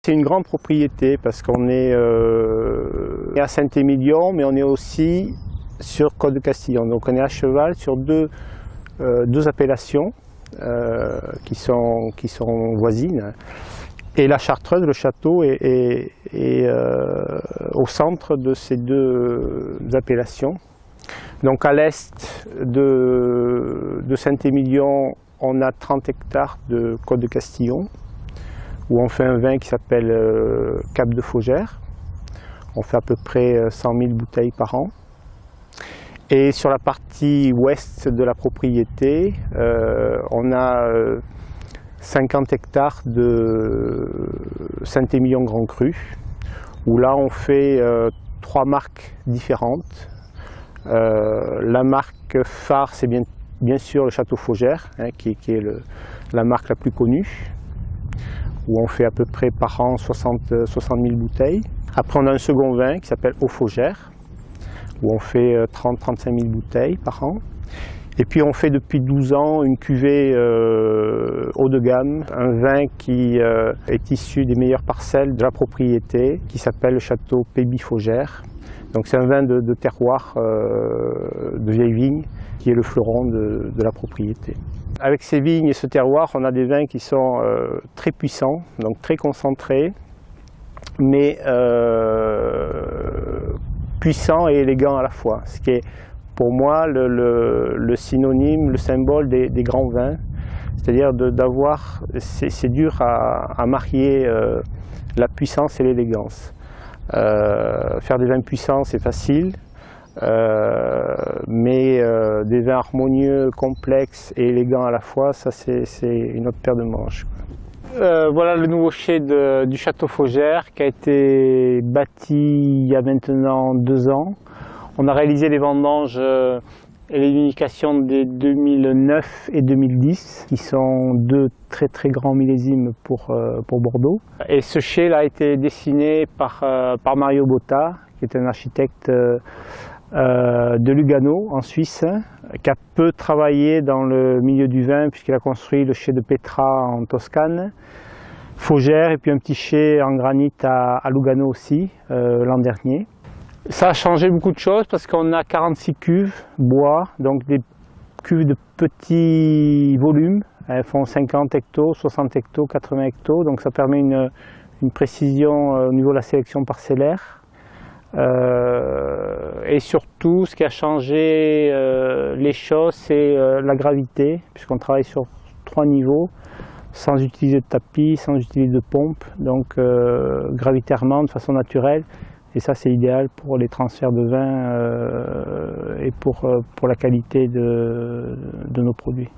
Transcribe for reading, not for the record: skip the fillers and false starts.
C'est une grande propriété parce qu'on est à Saint-Émilion, mais on est aussi sur Côte-de-Castillon. Donc on est à cheval sur deux appellations qui sont voisines. Et la Chartreuse, le château, est au centre de ces deux appellations. Donc à l'est de Saint-Émilion, on a 30 hectares de Côte-de-Castillon, où on fait un vin qui s'appelle Cap de Faugère. On fait à peu près 100 000 bouteilles par an. Et sur la partie ouest de la propriété, on a 50 hectares de Saint-Émilion Grand Cru, où là on fait 3 marques différentes. La marque phare, c'est bien sûr le Château Faugère, hein, qui est la marque la plus connue, où on fait à peu près par an 60 000 bouteilles. Après on a un second vin qui s'appelle Eau Faugère, où on fait 30-35 000 bouteilles par an. Et puis on fait depuis 12 ans une cuvée haut de gamme, un vin qui est issu des meilleures parcelles de la propriété, qui s'appelle le Château Péby Faugère. Donc c'est un vin de terroir, de vieilles vignes, qui est le fleuron de la propriété. Avec ces vignes et ce terroir, on a des vins qui sont très puissants, donc très concentrés, mais puissants et élégants à la fois. Ce qui est pour moi le synonyme, le symbole des grands vins. C'est-à-dire d'avoir, c'est dur à marier la puissance et l'élégance. Faire des vins puissants, c'est facile, mais des vins harmonieux, complexes et élégants à la fois, ça c'est une autre paire de manches. Voilà le nouveau chai du Château Faugère qui a été bâti il y a maintenant 2 ans. On a réalisé les vendanges et les vinifications dès 2009 et 2010, qui sont 2 très grands millésimes pour Bordeaux. Et ce chai a été dessiné par Mario Botta, qui est un architecte de Lugano, en Suisse, qui a peu travaillé dans le milieu du vin, puisqu'il a construit le chai de Petra en Toscane, Faugère, et puis un petit chai en granit à Lugano aussi, l'an dernier. Ça a changé beaucoup de choses parce qu'on a 46 cuves bois, donc des cuves de petits volumes. Elles font 50 hectos, 60 hectos, 80 hectos, donc ça permet une précision au niveau de la sélection parcellaire. Et surtout, ce qui a changé les choses, c'est la gravité, puisqu'on travaille sur 3 niveaux, sans utiliser de tapis, sans utiliser de pompe, donc gravitairement, de façon naturelle. Et ça, c'est idéal pour les transferts de vin et pour la qualité de nos produits.